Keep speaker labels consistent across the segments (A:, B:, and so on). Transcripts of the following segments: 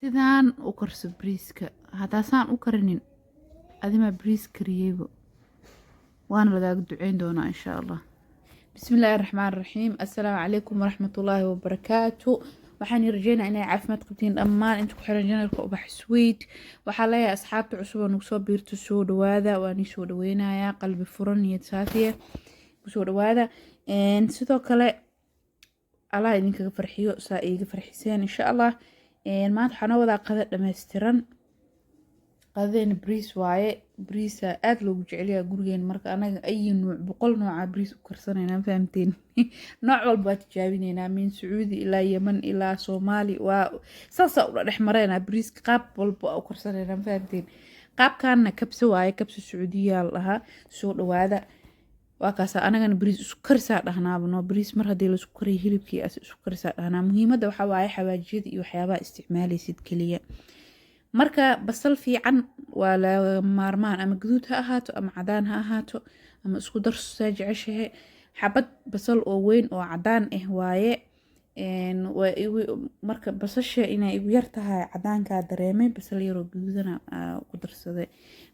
A: Sidaan u karso bariiska hadaasaan u karinin adima bariis kariyeybo waana lagaaga duceyn doonaa insha allah. Bismillaahi raxmaani raxiim. Assalaamu calaykum waraxmatullaahi wabarakaatu. waxaan rajeynaa inay caafimaad qabtiin dhammaan inta ku xiran janalka ubax sweet. waxaa leeyahay asxaabta cusub oo nagu soo biirto soo dhawaada, waan ii soo dhaweynayaa qalbi furan niyad saafiya kusoo dhawaada. sidoo kale allah idinkaga farxiyo saa iiga farxiseen insha allah. maanta waxaa noo wadaa qada dhammaystiran. qadadeena bariis waaye, bariisa aada loogu jecelyaha gurigeen, marka anaga ayi nuuc 100 nooca bariis u karsanayna fahamteen. nooc walba waa tijaabineynaa min sacuudi ilaa yeman ilaa soomaali, waa saasaa ula dhex mareynaa bariiska qaab walba u karsanayna fahamteen. qaabkaana kabsa waaye, kabsa sacuudiyaa la dhahaa. soo dhawaada. waa kaasa anagana bariis isku karisaa dhahnaabano, bariis mar haddii laisku kariyo hilibkii as isku karisaa dhahnaa. muhiimadda waxaa waaye xawaajiyada iyo waxyaabaha isticmaalaysid keliya. marka basal fiican waa laga maarmaan, ama gaduud ha ahaato ama cadaan ha ahaato ama isku darso saa jeceshahe. xabad basal oo weyn oo cadaan ah waaye. marka basasha inay igu yar tahay cadaankaa dareemay, basal yaroo gaduudana ku darsaday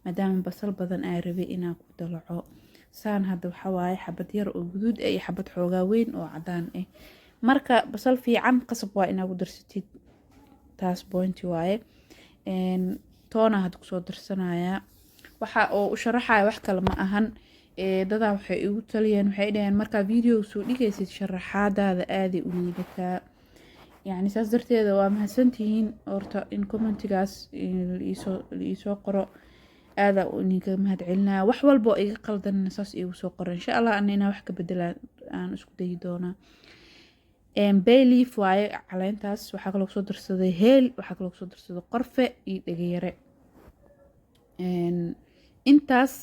A: maadaama basal badan aa rabay inaa ku dalaco. saan hadda waxaa waaye xabad yar oo guduud ah iyo xabad xoogaa weyn oo cadaan ah. marka basal fiican qasab waa inaa ku darsatid, taas bointi waaye. toona hadda kusoo darsanayaa. waxa oo u sharaxaya wax kale ma ahan. dadaa waxay igu taliyeen, waxay dhaheen markaa video soo dhigaysid sharaxaadaada aaday u liidataa. yacni saas darteeda waa mahadsantihiin horta in commentigaas liisoo qoro, aadaa idinkaga mahad celinaya. wax walba oo iga qaldanna saas iigu soo qoro insha allah, ana inaa wax ka bedelaan aan isku dayi doonaa. bay leaf waaye caleentaas. waxaa kaloo kusoo darsaday heel, waxaa kaloo kusoo darsaday qorfe iyo dhegayare. intaas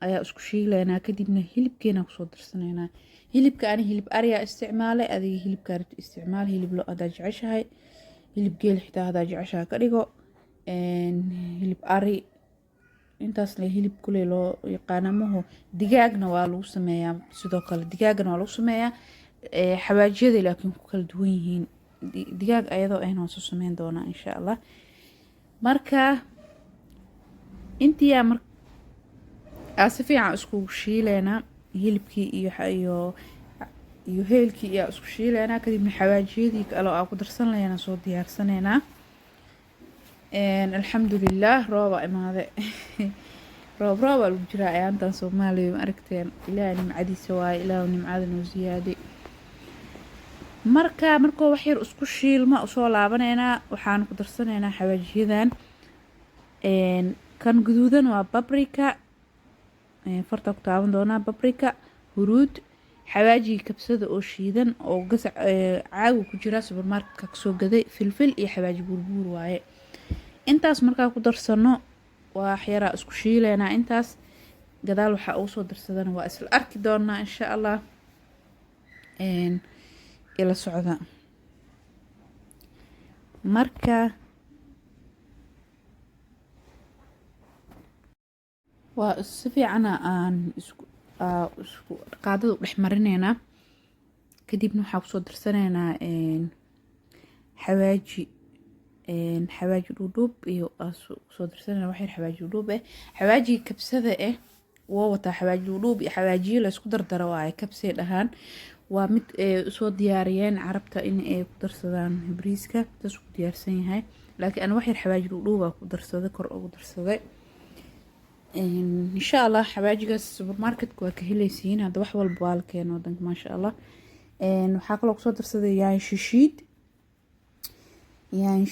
A: ayaa isku shiilaynaa, kadibna hilibkeena kusoo darsanaynaa. hilibka ani hilib ariyaa isticmaalay, adiga hilibka rabta isticmaal. hilib lo hadaa jeceshahay, hilib geel xitaa hadaa jeceshahay ka dhigo. hilib ari intaas le hilib kule loo yaqaanamaho. digaagna waa lagu sameeyaa, sidoo kale digaagna waa lagu sameeyaa. xawaajiyada laakiin ku kala duwan yihiin. digaag ayadoo ahna waan soo sameyn doonaa insha allah. marka intiyaa si fiican isku shiileynaa, hilibkii iyo heelkii iyaa isku shiileynaa. kadibna xawaajiyadii kale oo aa ku darsan lahaynaa soo diyaarsanaynaa. alxamdulilah rooba imaade. rooba lagu jiraa ayaantan soomaaliya, ma aragteen. ilaahay nimcadiisa waaye, ilaahu nimcada noo ziyaaday. markoo wax yar isku shiilma usoo laabaneynaa, waxaan ku darsanaynaa xawaajiyadan. kan guduudan waa babrika, farta ku taaban doonaa. babrika, huruud, xawaajiga kabsada oo shiidan oo gasac caagu ku jira supermarketka kasoo gaday, filfil iyo xawaaji buurbuur waaye. intaas markaa ku darsano waa waxyaraa isku shiileynaa. intaas gadaal waxaa ugu soo darsadana waa isla arki doonaa insha allah. ila socda. marka waa si fiicana aan isku qaadada u dhex marineynaa. kadibna waxaa kusoo darsanaynaa xawaaji dhuudhuub iyo kusoo darsanayna wax yar xawaaji dhuudhuub ah. xawaajiga kabsada ah woo wataa xawaaji dhuudhuub iyo xawaajiyo la isku dardaro waaye, kabsay dhahaan. waa mid soo diyaariyeen carabta in ay ku darsadaan bariiska, taas ku diyaarsan yahay. laakiin ana wax yar xawaaji dhuudhuuba ku darsaday, kor ugu darsaday. insha allah xawaajigaas supermarketka waa ka helaysiin, hadda wax walba waa la keeno wadanka maasha allah. waxaa kaloo kusoo darsaday yaanyo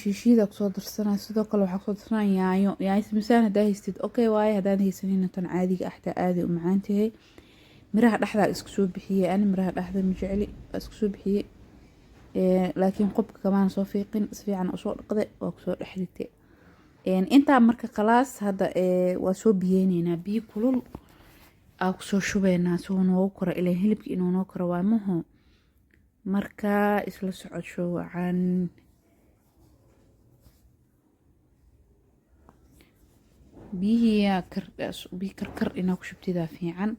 A: shishiida kusoo darsanaa. sidoo kale waxaa kusoo darsanaa yaanyo simisaan hadaa haystid okay waaye, hadaan haysanina tan caadiga ah xitaa aaday u macaan tahay. miraha dhexdaa isku soo bixiyey, ani miraha dhexda ma jecli, waa isku soo bixiyey. laakiin qobka kamaan soo fiiqin, si fiican usoo dhaqday waa kusoo dhex ritay. intaa marka khalaas hadda waa soo biyeyneynaa. biyo kulul aa kusoo shubeynaa soo noogu koro, ilaa hilibka inuu noo koro waa maho. marka isla socodsho wacan. biyo karkar inaa ku shubtidaa fiican.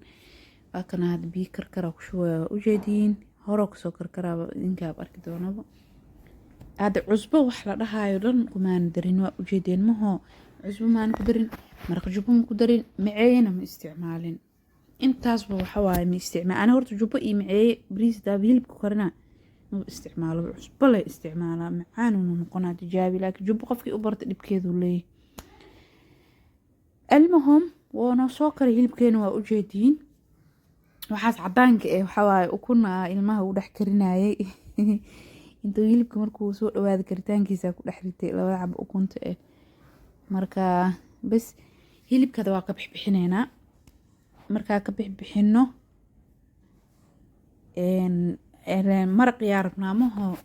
A: waa kana hadda biyo karkara ku shubaya, waa ujeediin. horoo kasoo karkaraaba idinkaaba arki doonaba. هذا عصبة وحلا لها يرن كمان درين وجدين مهو عصبة ما نقدرين مرق جبة مقدرين معينا من استعمالين intaas ba waxa waaye ma isticmaal ana horta jubbo iyo macee bariis daa hilibka karina ma isticmaalo cusbo la isticmaalaa macaan uu noqonaa tijaabi laakiin jubbo qofkii u barta dhibkeedu leeyahay almuhim waana soo kare hilibkeena waa u jeediin waxaas cadaanka waxa waaye ukuna ilmaha u dhex karinayay intuu hilibka markuu soo dhawaado karitaankiisa ku dhex ritay labada xabo ukunta marka bas hilibkada waa ka bixbixineenaa markaa ka bixbixino maraq yaa rabnaa maho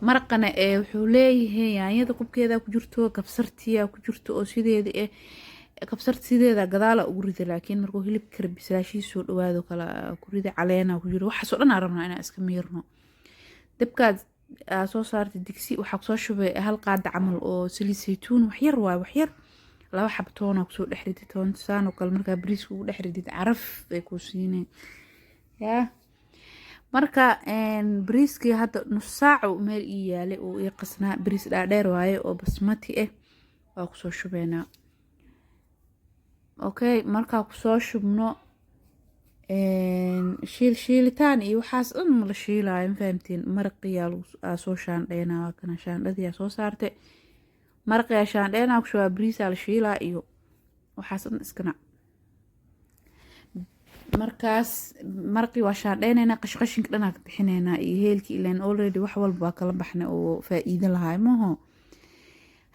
A: maraqana wuxuu leeyahay yaanyada qubkeeda ku jirto kabsartiya ku jirto oo sideeda kabsarta sideeda gadaala ugu rida laakiin markuu hilibka karbisaashiisa soo dhawaado kala ku rida caleena ku jiro waxaas oo dhan aan rabnaa inaan iska miirno dabkaad soo saartay digsi waxaa kusoo shubay hal qaada camal oo saliid saytuun waxyar waay waxyar laba xab toona kusoo dhex ridid toonta saan oo kale markaa bariiska ugu dhex ridid caraf ay kuu siineen yaa marka bariiskii hadda nus saac uu meel ii yaalay uu ii qasnaa bariis dhaadheer waaye oo basmati waa kusoo shubeynaa okay markaa kusoo shubno shiilitaan iyo waxaas dhan ma la shiilaayo ma fahamtiin maraqiyaa soo shaandheynaa waa kana shaandhadiyaa soo saartay maraqaya shaandheena ku shubaa bariisa la shiilaa iyo waxaas dhan iskana markaas maraqii waa shaandheynayna qashqashinka dhanaa ka bixinaynaa iyo heelkii ilaan already wax walba waa kala baxnay oo faa'iido lahaay maho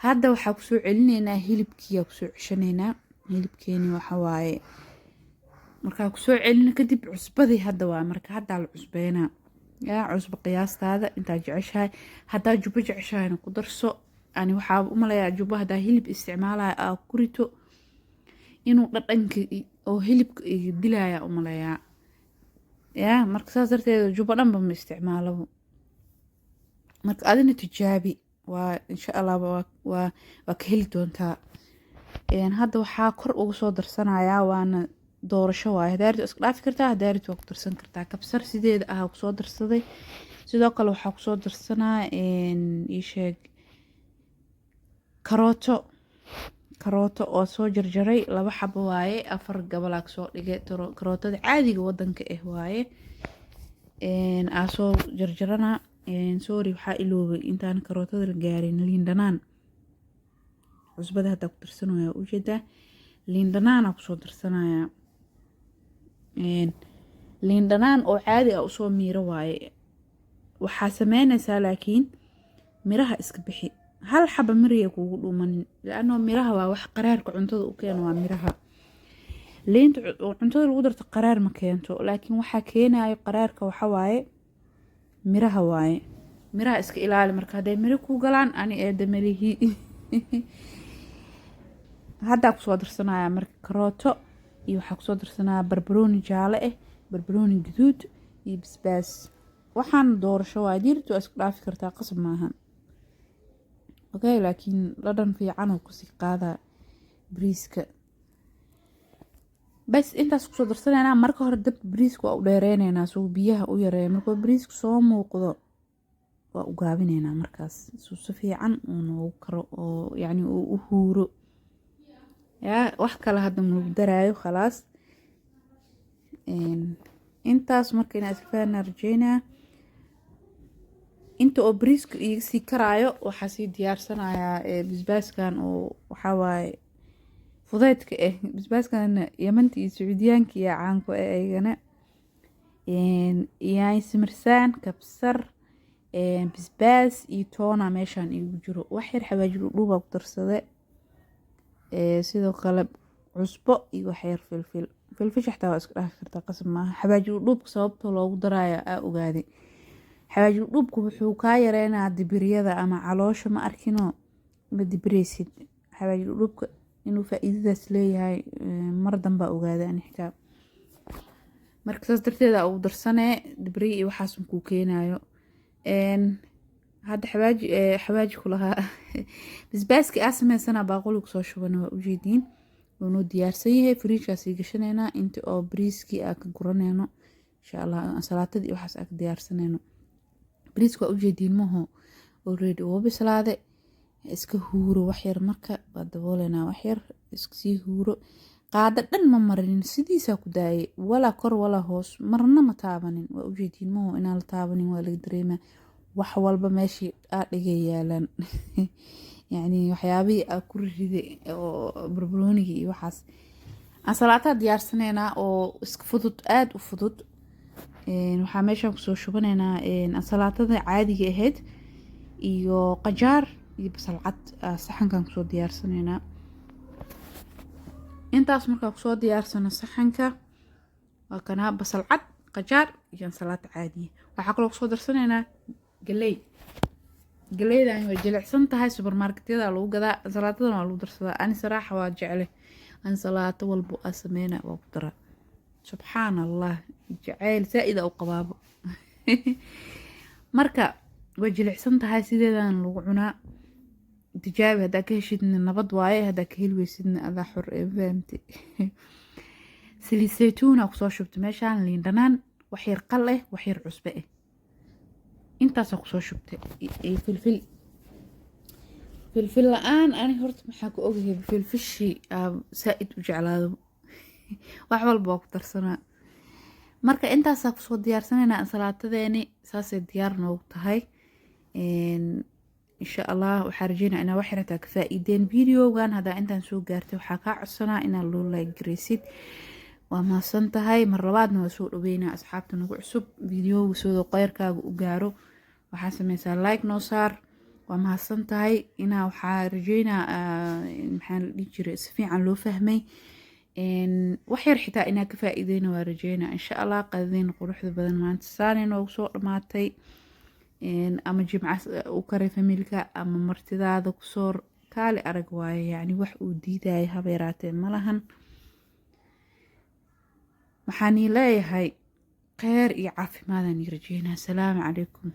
A: hadda waxaa kusoo celinaynaa hilibkiiyaa kusoo ceshanaynaa hilibkeeni waxa waaye markaa kusoo celina kadib cusbadii hadda waa marka haddaa la cusbeynaa yaa cusbo qiyaastaada intaa jeceshahay haddaa jubbo jeceshahayna ku darso ani waxaa u malayaa jubbo haddaa hilib isticmaalaya aa ku rito inuu dhadhanka oo hilibka dilaya u malayaa yaa marka saas darteeda jubbo dhanba ma isticmaalabo marka adina tijaabi waa insha allah waa ka heli doontaa hadda waxaa kor uga soo darsanayaa waana doorasho waaye hadaarid iska dhaafi kartaa hadaarid waa ku darsan kartaa kabsar sideeda ah kusoo darsaday sidoo kale waxaa kusoo darsanaa ii sheeg karooto oo soo jarjaray 2 xabo waaye 4 gabalaa soo dhigay karootada caadiga wadanka waaye aa soo jarjarana sorry waxaa iloobay intaan karootada la gaarin liin dhanaan cusbada hadda ku darsanaya ujeedaa liin dhanaan kusoo darsanaya liin dhanaan oo caadi ah usoo miiro waaye waxaa sameynaysaa laakiin miraha iska bixi hal xaba miriya kuugu dhuumanin laanoo miraha waa wax qaraarka cuntada u keeno waa miraha liinta cuntada lagu darto qaraar ma keento laakiin waxaa keenayo qaraarka waxa waaye miraha waaye miraha iska ilaali marka hadday miro ku galaan ani eedamalihi haddaa kusoo darsanaya marka karooto iyo waxaa kusoo darsanaya barbarooni jaale barbarooni gaduud iyo basbaas waxaan doorasho waa diirtu waa isku dhaafi kartaa qasab maahan okay laakiin dhadhan fiican oo kusii qaada bariiska bas intaas kusoo darsanayna marka hore dab bariiska waa u dheereynaynaa soo biyaha u yareeyo marka bariiska soo muuqdo waa u gaabinaynaa markaas si fiican uu noogu karo oo yacni uu u huuro yaa wax kale hadda lagu daraayo khalaas intaas marka inaa iska fahanaa rajeynaa inta oo bariiska iga sii karaayo waxaa sii diyaarsanayaa basbaaskan oo waxaa waaye fudeydka basbaaskan yamanta iyo sacuudiyaanka iyo caanku ayagana yaay simirsaan kabsar basbaas iyo toona meeshaan igu jiro wax yar xawaaji dhuubaa ku darsade sidoo kale cusbo iyo wax yar filfish xataa waa iska dhaafi kartaa qasab maaha xawaaji dhuubka sababta loogu daraayo aa ogaaday xawaaji dhuubku wuxuu kaa yareynaa dibiryada ama caloosha ma arkino ma dibiraysid xawaaji dhuubka inuu faa'iidadaas leeyahay mar danbaa ogaaday ani xitaa marka saas darteeda ugu darsanee dibriya iyo waxaas kuu keenayo hadda xawaaji ku lahaa basbaaski aa sameysana baaquli kusoo shubana waa ujeediin wuunoo diyaarsan yahay fridjkaasii gashanaynaa inta oo bariiskii aa ka guranayno insha allah salaatadii waxaas aa ka diyaarsanayno bariiska waa ujeediin maho already oo bislaade iska huuro wax yar marka waa dabooleynaa wax yar iska sii huuro qaado dhan ma marinin sidiisaa ku daayay walaa kor walaa hoos marna ma taabanin waa ujeediin maho inaan la taabanin waa laga dareemaa wax walba meeshii aa dhigay yaalaan yacni waxyaabihii aa ku riday oo barbaroonigii iyo waxaas ansalaataa diyaarsanaynaa oo iska fudud aada u fudud waxaa meeshaan kusoo shubanaynaa ansalaatada caadiga ahayd iyo qajaar iyo basal cad saxankan kusoo diyaarsanaynaa intaas markaa kusoo diyaarsano saxanka waa kanaa basal cad qajaar iyo ansalaata caadiya waxaa kaloo kusoo darsanaynaa galeydan way jilicsan tahay supermarketyada lagu gadaa ansalaatadan waa lagu darsadaa ani saraaxa waa jecle ansalaato walbo aa sameyna waa ku daraa subxaan allah jaceyl saa-ida u qabaabo marka way jilicsan tahay sideedan lagu cunaa tijaabi haddaa ka heshidna nabad waaye haddaa ka heli weysidna adaa xor ee fahamtay saliid saytuuna kusoo shubtay meeshaan liin dhanaan wax yar qal eh wax yar cusbe eh intaasaa kusoo shubtay filfil la-aan ani horta maxaa ku ogahay filfishii saa-id u jeclaado wax walba waa ku darsanaa marka intaasaa kusoo diyaarsanaynaa ansalaatadeeni saasay diyaar noogu tahay insha allah waxaa rajeynaa inaa wax yarataa ka faa-iideen videogan haddaa intaan soo gaartay waxaa kaa codsanaa inaa loo like gareysid waa mahadsan tahay mar labaadna waa soo dhaweynaa asxaabta nagu cusub videoga soodo qeyrkaaga u gaaro waxaa sameysaa like noo saar waa mahadsan tahay inaa waxaa rajeynaa maxaa la dhihi jiray si fiican loo fahmay wax yar xitaa inaa ka faa-iideyna waa rajeynaa insha allah qadadeyna quruxda badan maanta saanay noogu soo dhamaatay ama jimca u karay familka ama martidaada kusoo kaali arag waaye yacni wax uu diidaya haba yaraatee malahan waxaan ii leeyahay kheyr iyo caafimaadaan ii rajeynaa asalaamu calaykum